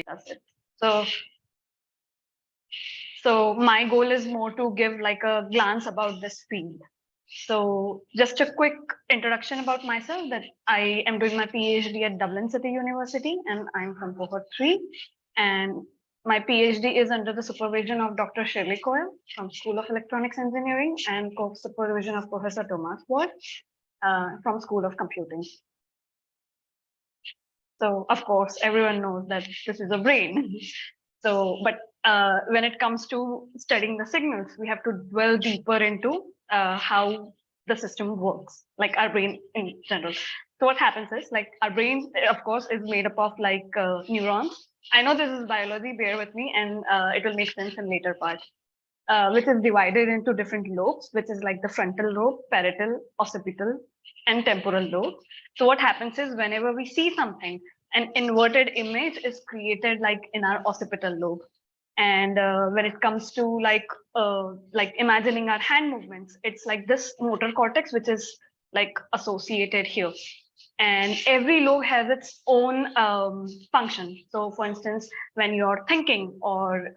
does it. So my goal is more to give like a glance about this field. So just a quick introduction about myself, that I am doing my PhD at Dublin City University and I'm from cohort 3. And my PhD is under the supervision of Dr. Shirley Coyle from School of Electronics Engineering and co-supervision of Professor Thomas Ward from School of Computing. So of course, everyone knows that this is a brain. But when it comes to studying the signals, we have to dwell deeper into how the system works, like our brain in general. So what happens is, like, our brain, of course, is made up of like neurons. I know this is biology, bear with me, and it will make sense in later part. Which is divided into different lobes, which is like the frontal lobe, parietal, occipital, and temporal lobe. So what happens is, whenever we see something, an inverted image is created like in our occipital lobe. And when it comes to like imagining our hand movements, it's like this motor cortex, which is like associated here. And every lobe has its own function. So for instance, when you're thinking or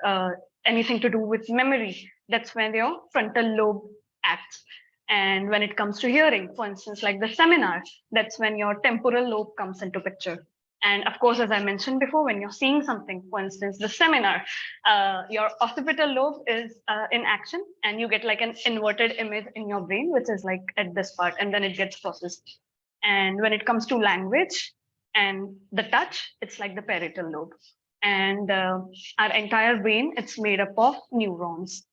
anything to do with memory, that's when your frontal lobe acts. And when it comes to hearing, for instance, like the seminar, that's when your temporal lobe comes into picture. And of course, as I mentioned before, when you're seeing something, for instance, the seminar, your occipital lobe is in action and you get like an inverted image in your brain, which is like at this part, and then it gets processed. And when it comes to language and the touch, it's like the parietal lobe. And our entire brain, it's made up of neurons.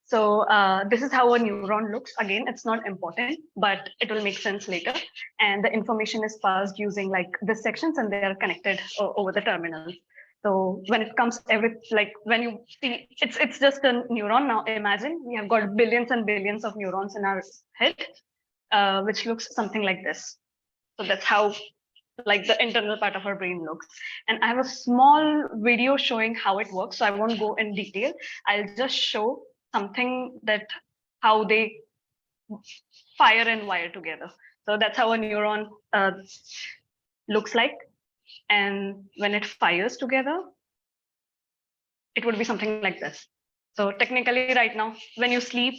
So this is how a neuron looks. Again, it's not important, but it will make sense later. And the information is passed using like the sections, and they are connected over the terminals. So when it comes like when you see, it's just a neuron. Now imagine we have got billions and billions of neurons in our head, which looks something like this. So that's how like the internal part of our brain looks. And I have a small video showing how it works. So I won't go in detail. I'll just show something that how they fire and wire together. So that's how a neuron looks like. And when it fires together, it would be something like this. So technically right now, when you sleep,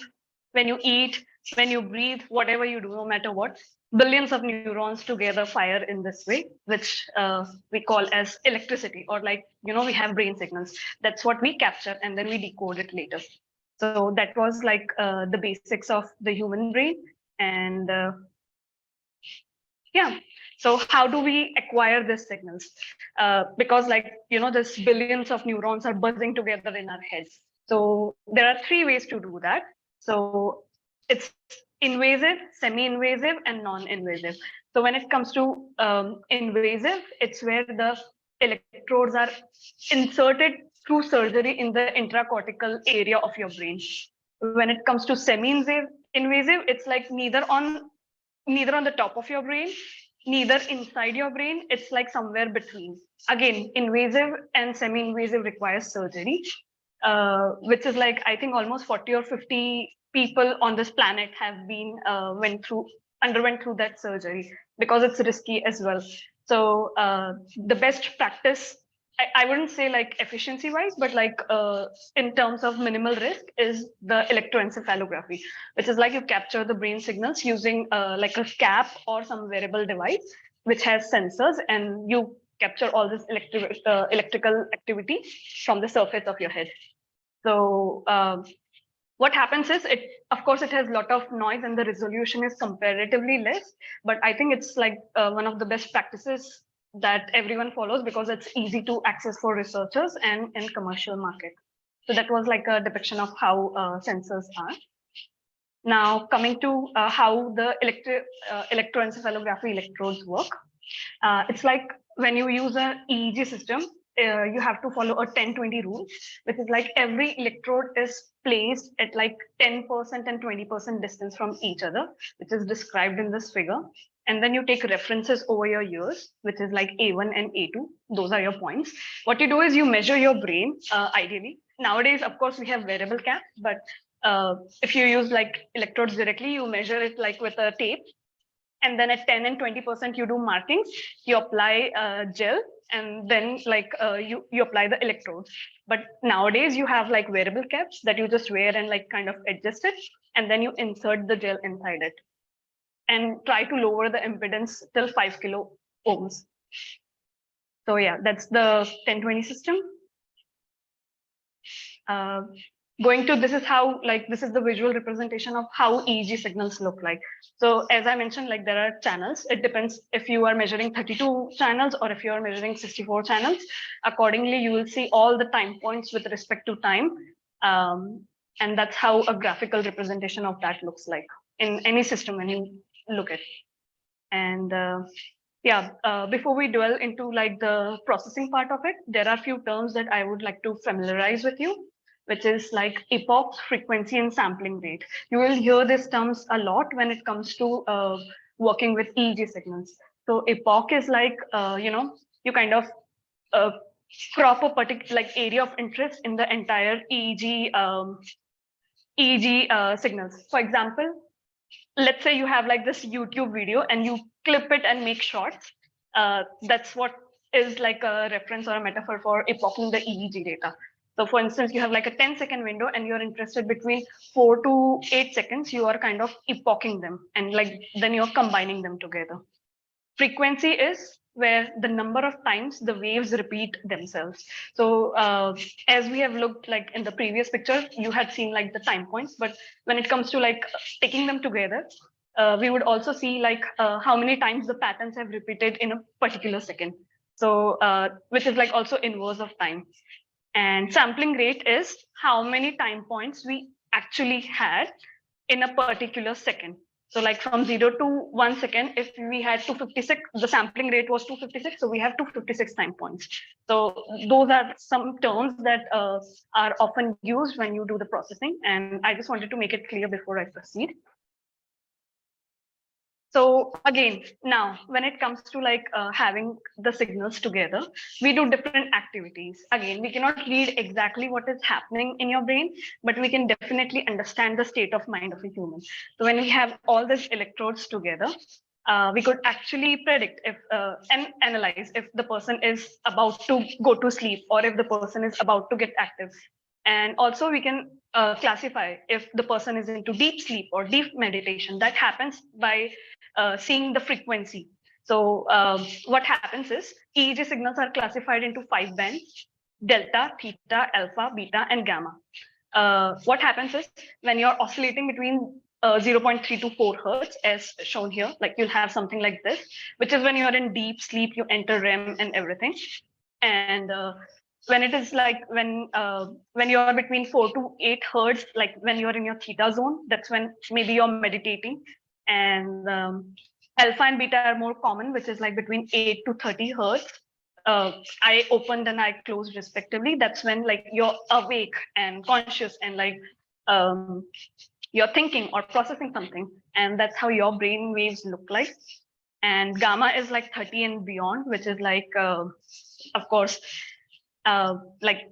when you eat, when you breathe, whatever you do, no matter what, billions of neurons together fire in this way, which we call as electricity, or like, we have brain signals. That's what we capture and then we decode it later. So that was like the basics of the human brain. And yeah, so how do we acquire these signals? Because like, this billions of neurons are buzzing together in our heads. So there are 3 ways to do that. So it's invasive, semi-invasive, and non-invasive. So when it comes to invasive, it's where the electrodes are inserted through surgery in the intracortical area of your brain. When it comes to semi-invasive, it's like neither on the top of your brain, neither inside your brain. It's like somewhere between. Again, invasive and semi-invasive requires surgery, which is like, I think almost 40 or 50 people on this planet have been underwent through that surgery, because it's risky as well. So the best practice, I wouldn't say like efficiency wise, but like in terms of minimal risk, is the electroencephalography, which is like you capture the brain signals using like a cap or some wearable device which has sensors, and you capture all this electrical activity from the surface of your head. So what happens is, of course, it has a lot of noise and the resolution is comparatively less, but I think it's like one of the best practices that everyone follows, because it's easy to access for researchers and in commercial market. So that was like a depiction of how sensors are. Now coming to how the electroencephalography electrodes work. It's like when you use an EEG system, you have to follow a 10-20 rule, which is like every electrode is placed at like 10% and 20% distance from each other, which is described in this figure. And then you take references over your ears, which is like A1 and A2. Those are your points. What you do is you measure your brain, ideally. Nowadays, of course, we have wearable caps, but if you use like electrodes directly, you measure it like with a tape. and then at 10 and 20% you do markings, you apply gel, and then like you apply the electrodes. But nowadays you have like wearable caps that you just wear and like kind of adjust it, and then you insert the gel inside it and try to lower the impedance till 5 kilo ohms. So yeah, that's the 1020 system. Going to, this is how, like, this is the visual representation of how EEG signals look like. So as I mentioned, like there are channels. It depends if you are measuring 32 channels or if you are measuring 64 channels. Accordingly, you will see all the time points with respect to time. And that's how a graphical representation of that looks like in any system when you look at it. And yeah, before we dwell into like the processing part of it, there are a few terms that I would like to familiarize with you, which is like epoch, frequency, and sampling rate. You will hear these terms a lot when it comes to working with EEG signals. So epoch is like, you kind of crop a particular like area of interest in the entire EEG signals. For example, let's say you have like this YouTube video and you clip it and make shorts. That's what is like a reference or a metaphor for epoching the EEG data. So for instance, you have like a 10-second window and you're interested between 4 to 8 seconds, you are kind of epoching them, and like then you're combining them together. Frequency is where the number of times the waves repeat themselves. So as we have looked like in the previous picture, you had seen like the time points, but when it comes to like sticking them together, we would also see like how many times the patterns have repeated in a particular second. So which is like also inverse of time. And sampling rate is how many time points we actually had in a particular second. So like from 0 to 1 second, if we had 256, the sampling rate was 256, so we have 256 time points. So those are some terms that are often used when you do the processing, and I just wanted to make it clear before I proceed. So again, now when it comes to like having the signals together, we do different activities. Again, we cannot read exactly what is happening in your brain, but we can definitely understand the state of mind of a human. So when we have all these electrodes together, we could actually predict if and analyze if the person is about to go to sleep or if the person is about to get active. And also we can classify if the person is into deep sleep or deep meditation. That happens by seeing the frequency. So what happens is EEG signals are classified into 5 bands: delta, theta, alpha, beta, and gamma. What happens is when you're oscillating between 0.3 to 4 hertz, as shown here, like you'll have something like this, which is when you're in deep sleep, you enter REM and everything. And when it is like when you're between 4 to 8 hertz, like when you're in your theta zone, that's when maybe you're meditating. And alpha and beta are more common, which is like between 8 to 30 hertz. I opened and I closed respectively. That's when like you're awake and conscious and like you're thinking or processing something, and that's how your brain waves look like. And gamma is like 30 and beyond, which is like of course like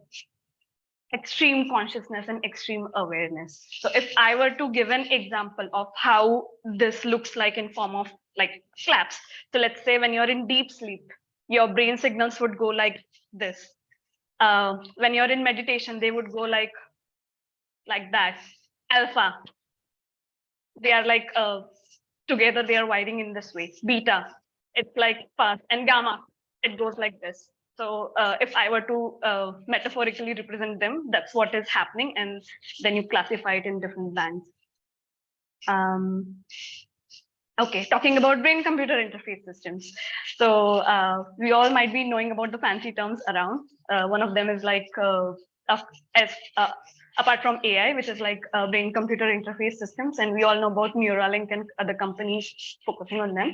extreme consciousness and extreme awareness. So if I were to give an example of how this looks like in form of like claps, so let's say when you're in deep sleep, your brain signals would go like this. When you're in meditation, they would go like that. Alpha, they are like together, they are wiring in this way. Beta, it's like fast. And gamma, it goes like this. So if I were to metaphorically represent them, that's what is happening. And then you classify it in different bands. Okay, talking about brain-computer interface systems. So we all might be knowing about the fancy terms around. One of them is like, apart from AI, which is like brain-computer interface systems, and we all know about Neuralink and other companies focusing on them.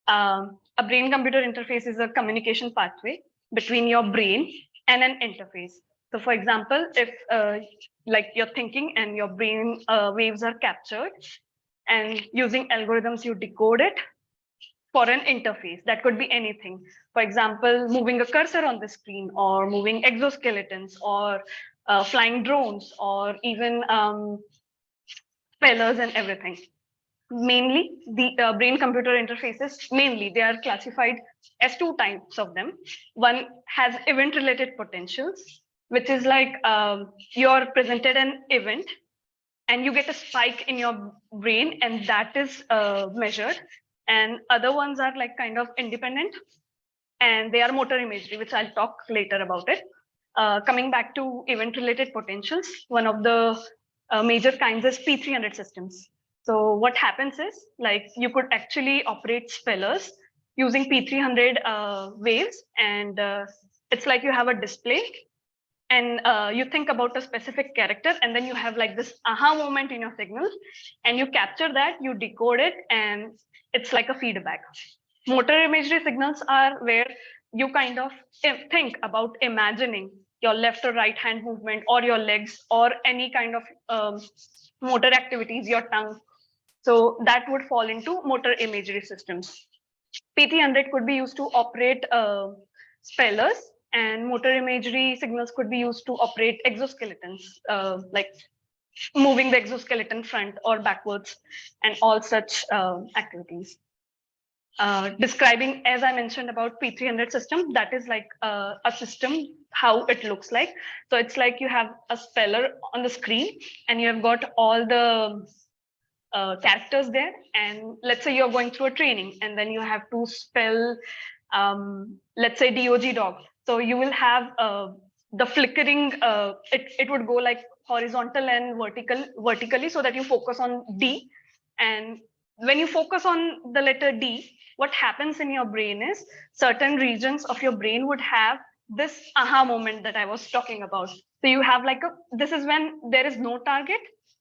A brain-computer interface is a communication pathway between your brain and an interface. So for example, if like you're thinking and your brain waves are captured, and using algorithms, you decode it for an interface. That could be anything. For example, moving a cursor on the screen, or moving exoskeletons, or flying drones, or even spellers and everything. Mainly, the brain-computer interfaces, mainly, they are classified as two types of them. One has event-related potentials, which is like you're presented an event and you get a spike in your brain, and that is measured. And other ones are like kind of independent, and they are motor imagery, which I'll talk later about it. Coming back to event-related potentials, one of the major kinds is P300 systems. So what happens is, like, you could actually operate spellers using P300 waves, and it's like you have a display, and you think about a specific character, and then you have like this aha moment in your signals, and you capture that, you decode it, and it's like a feedback. Motor imagery signals are where you kind of think about imagining your left or right hand movement, or your legs, or any kind of motor activities, your tongue. So that would fall into motor imagery systems. PT100 could be used to operate spellers, and motor imagery signals could be used to operate exoskeletons, like moving the exoskeleton front or backwards, and all such activities. Describing, as I mentioned about P300 system, that is like a system, how it looks like. So it's like you have a speller on the screen, and you have got all the characters there. And let's say you're going through a training, and then you have to spell, let's say DOG dog. So you will have the flickering, it would go like horizontal and vertically, so that you focus on D. And when you focus on the letter D, what happens in your brain is certain regions of your brain would have this aha moment that I was talking about. So you have like this is when there is no target.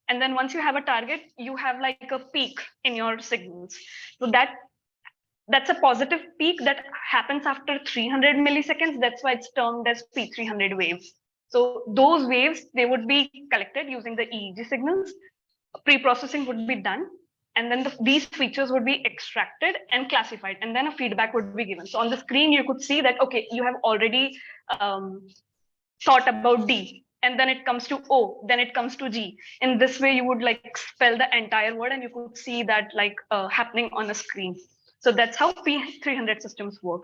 And then once you have a target, you have like a peak in your signals. So that's a positive peak that happens after 300 milliseconds. That's why it's termed as P300 waves. So those waves, they would be collected using the EEG signals. Pre-processing would be done, and then these features would be extracted and classified, and then a feedback would be given. So on the screen, you could see that, okay, you have already thought about D, and then it comes to O, then it comes to G. In this way, you would like spell the entire word, and you could see that like happening on a screen. So that's how P300 systems work.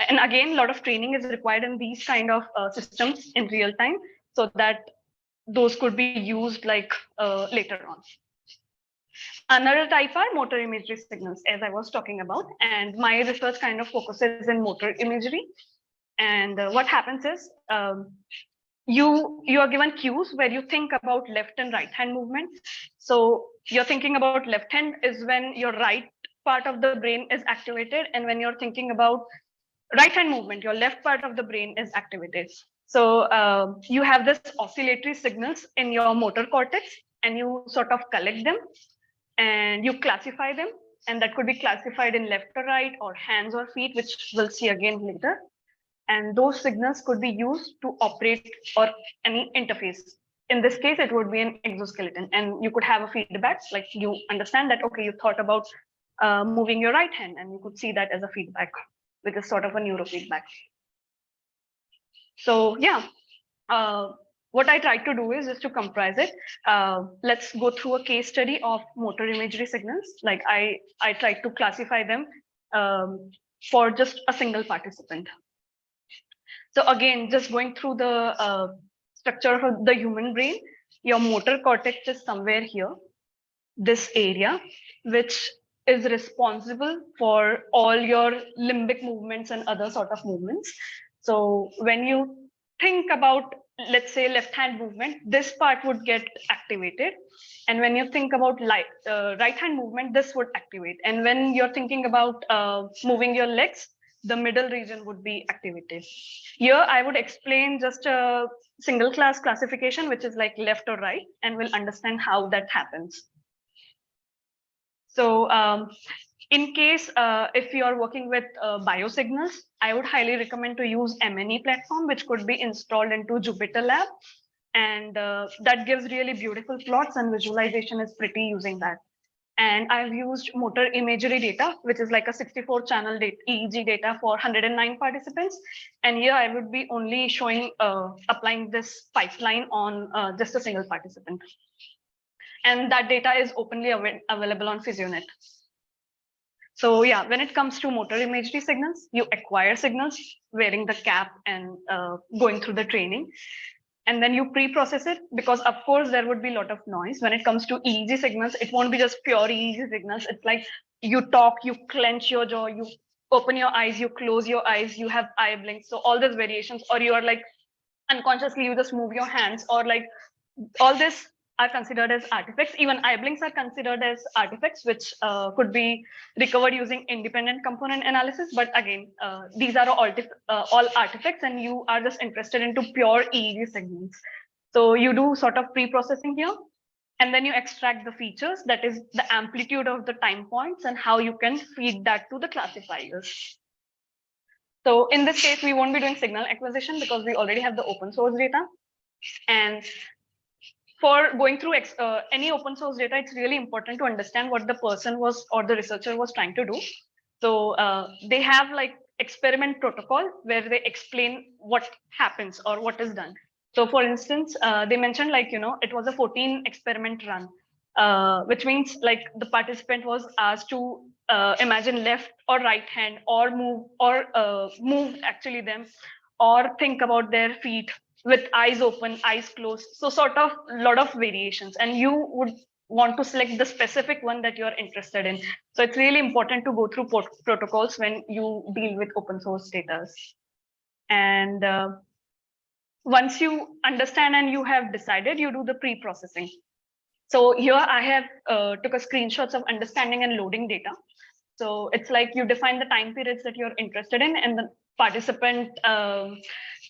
And again, a lot of training is required in these kind of systems in real time, so that those could be used like later on. Another type are motor imagery signals, as I was talking about, and my research kind of focuses in motor imagery. And what happens is you are given cues where you think about left and right hand movement. So you're thinking about left hand is when your right part of the brain is activated, and when you're thinking about right hand movement, your left part of the brain is activated. So you have this oscillatory signals in your motor cortex, and you sort of collect them and you classify them, and that could be classified in left or right, or hands or feet, which we'll see again later. And those signals could be used to operate or any interface. In this case, it would be an exoskeleton, and you could have a feedback, like you understand that, okay, you thought about moving your right hand, and you could see that as a feedback, which is sort of a neurofeedback. So yeah, what I tried to do is just to comprise it. Let's go through a case study of motor imagery signals. Like I tried to classify them for just a single participant. So again, just going through the structure of the human brain, your motor cortex is somewhere here, this area, which is responsible for all your limbic movements and other sort of movements. So when you think about, let's say, left hand movement, this part would get activated. And when you think about right hand movement, this would activate. And when you're thinking about moving your legs, the middle region would be activated. Here, I would explain just a single class classification, which is like left or right, and we'll understand how that happens. So in case if you are working with biosignals, I would highly recommend to use MNE platform, which could be installed into Jupyter Lab. And that gives really beautiful plots, and visualization is pretty using that. And I've used motor imagery data, which is like a 64 channel EEG data for 109 participants. And here I would be only showing, applying this pipeline on just a single participant. And that data is openly available on PhysioNet. So yeah, when it comes to motor imagery signals, you acquire signals wearing the cap and going through the training. And then you pre-process it, because of course there would be a lot of noise. When it comes to EEG signals, it won't be just pure EEG signals. It's like you talk, you clench your jaw, you open your eyes, you close your eyes, you have eye blinks. So all these variations, or you are like unconsciously, you just move your hands, or like all this are considered as artifacts. Even eye blinks are considered as artifacts, which could be recovered using independent component analysis. But again, these are all artifacts, and you are just interested into pure EEG signals. So you do sort of pre-processing here, and then you extract the features, that is the amplitude of the time points and how you can feed that to the classifiers. So in this case, we won't be doing signal acquisition because we already have the open source data. And for going through any open source data, it's really important to understand what the person was or the researcher was trying to do. So they have like experiment protocol where they explain what happens or what is done. So for instance, they mentioned like, it was a 14 experiment run, which means like the participant was asked to imagine left or right hand, or move actually them, or think about their feet with eyes open, eyes closed. So sort of a lot of variations, and you would want to select the specific one that you're interested in. So it's really important to go through protocols when you deal with open source data. And once you understand and you have decided, you do the pre-processing. So here I have took a screenshots of understanding and loading data. So it's like you define the time periods that you're interested in, and the participant,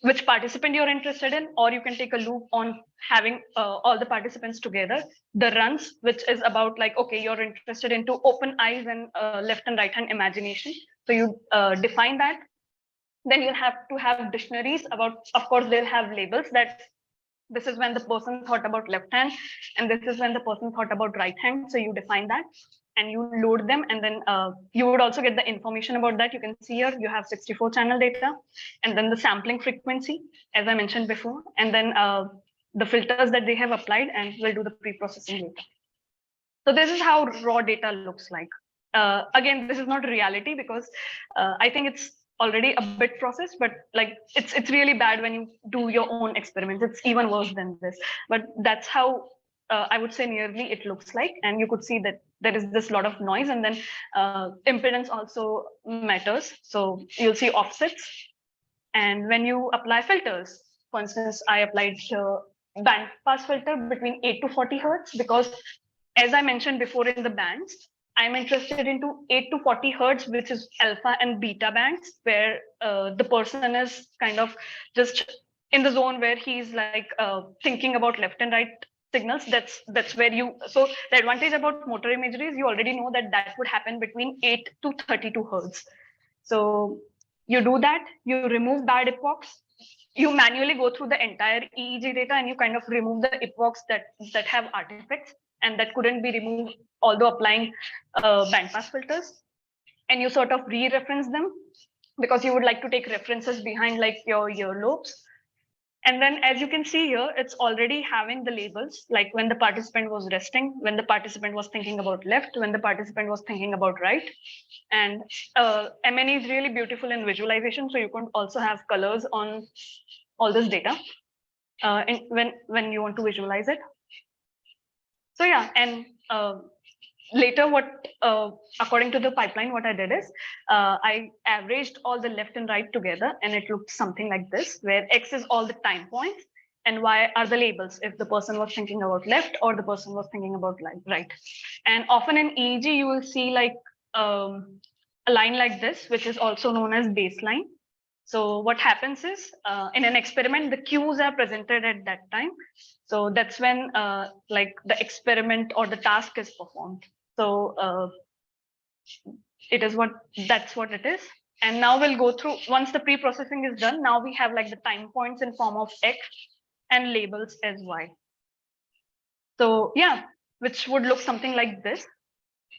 which participant you're interested in, or you can take a loop on having all the participants together. The runs, which is about like, okay, you're interested into open eyes and left and right hand imagination. So you define that. Then you'll have to have dictionaries about, of course, they'll have labels that this is when the person thought about left hand, and this is when the person thought about right hand. So you define that and you load them, and then you would also get the information about that. You can see here you have 64 channel data, and then the sampling frequency, as I mentioned before, and then the filters that they have applied, and we'll do the pre-processing later. So this is how raw data looks like. Again, this is not reality, because I think it's already a bit processed, but like it's really bad when you do your own experiments. It's even worse than this, but that's how I would say nearly it looks like. And you could see that there is this lot of noise, and then impedance also matters. So you'll see offsets. And when you apply filters, for instance, I applied here band pass filter between 8 to 40 hertz, because as I mentioned before in the bands, I'm interested into 8 to 40 hertz, which is alpha and beta bands, where the person is kind of just in the zone where he's like thinking about left and right signals. That's where you, so the advantage about motor imagery is you already know that that would happen between 8 to 32 hertz. So you do that, you remove bad epochs, you manually go through the entire EEG data, and you kind of remove the epochs that have artifacts and that couldn't be removed, although applying bandpass filters. And you sort of re-reference them, because you would like to take references behind like your earlobes. And then as you can see here, it's already having the labels, like when the participant was resting, when the participant was thinking about left, when the participant was thinking about right. And MNE is really beautiful in visualization, so you can also have colors on all this data and when you want to visualize it. So yeah, and later what, according to the pipeline, what I did is I averaged all the left and right together, and it looked something like this, where X is all the time points and Y are the labels, if the person was thinking about left or the person was thinking about right. And often in EEG, you will see like a line like this, which is also known as baseline. So what happens is in an experiment, the cues are presented at that time. So that's when like the experiment or the task is performed. So that's what it is. And now we'll go through, once the pre-processing is done, now we have like the time points in form of X and labels as Y. So yeah, which would look something like this,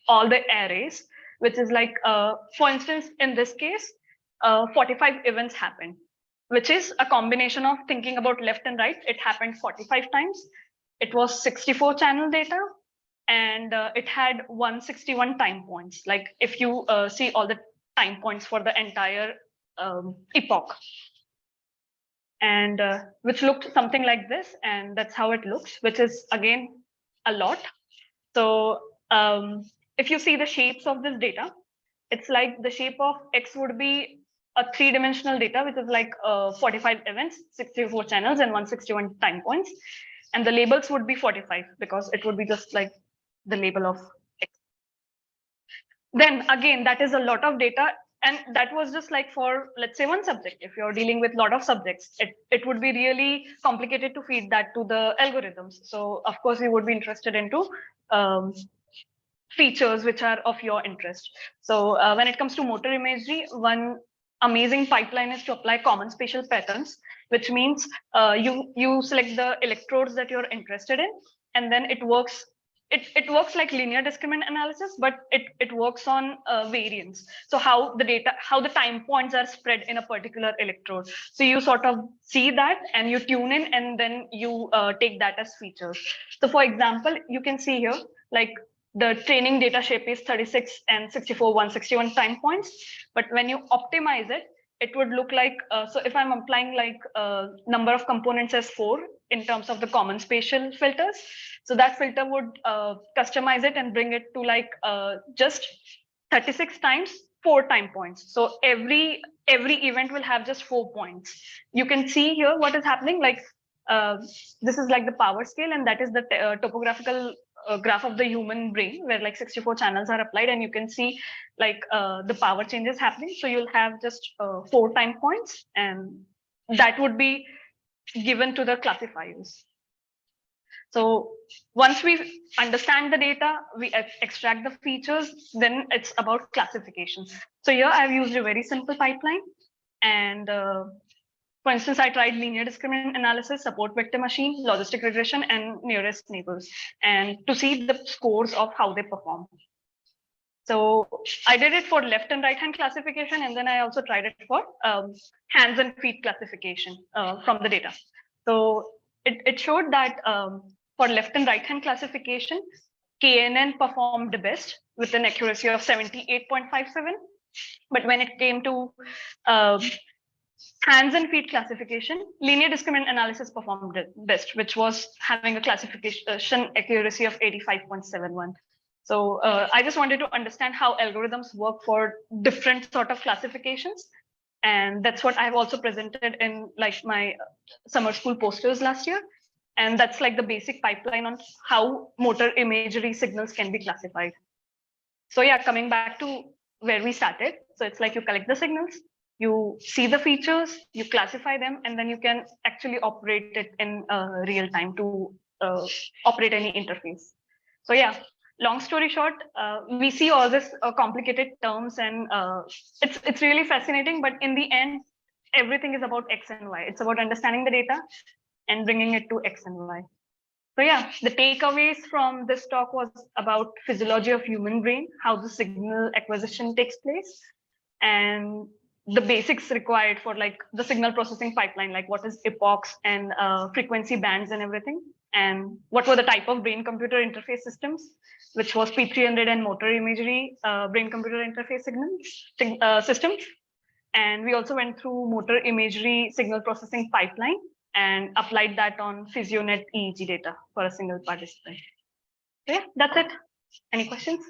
all the arrays, which is like, for instance, in this case, 45 events happened, which is a combination of thinking about left and right. It happened 45 times. It was 64 channel data, and it had 161 time points. Like if you see all the time points for the entire epoch, and which looked something like this, and that's how it looks, which is again a lot. So if you see the shapes of this data, it's like the shape of X would be a three-dimensional data, which is like 45 events, 64 channels, and 161 time points. And the labels would be 45 because it would be just like the label of X. Then again, that is a lot of data. And that was just like for, let's say, one subject. If you're dealing with a lot of subjects, it would be really complicated to feed that to the algorithms. So of course, we would be interested into features which are of your interest. So when it comes to motor imagery, one amazing pipeline is to apply common spatial patterns, which means you select the electrodes that you're interested in, and then it works. It works like linear discriminant analysis, but it works on variance. So how the time points are spread in a particular electrode. So you sort of see that and you tune in, and then you take that as features. So for example, you can see here, like the training data shape is 36 and 64, 161 time points. But when you optimize it, it would look like, so if I'm applying like number of components as 4 in terms of the common spatial filters, so that filter would customize it and bring it to like just 36 times 4 time points. So every event will have just 4 points. You can see here what is happening. Like this is like the power scale, and that is the topographical graph of the human brain, where like 64 channels are applied, and you can see like the power changes happening. So you'll have just 4 time points, and that would be given to the classifiers. So once we understand the data, we extract the features, then it's about classification. So here I've used a very simple pipeline. And for instance, I tried linear discriminant analysis, support vector machine, logistic regression, and nearest neighbors, and to see the scores of how they perform. So I did it for left and right hand classification, and then I also tried it for hands and feet classification from the data. So it showed that for left and right hand classification, KNN performed the best with an accuracy of 78.57. But when it came to hands and feet classification, linear discriminant analysis performed best, which was having a classification accuracy of 85.71. So I just wanted to understand how algorithms work for different sort of classifications. And that's what I've also presented in like my summer school posters last year. And that's like the basic pipeline on how motor imagery signals can be classified. So yeah, coming back to where we started. So it's like you collect the signals, you see the features, you classify them, and then you can actually operate it in real time to operate any interface. So yeah, long story short, we see all this complicated terms, and it's really fascinating. But in the end, everything is about X and Y. It's about understanding the data and bringing it to X and Y. So yeah, the takeaways from this talk was about physiology of human brain, how the signal acquisition takes place, and the basics required for like the signal processing pipeline, like what is epochs and frequency bands and everything, and what were the type of brain-computer interface systems, which was P300 and motor imagery brain-computer interface systems. And we also went through motor imagery signal processing pipeline and applied that on PhysioNet EEG data for a single participant. So yeah, that's it. Any questions?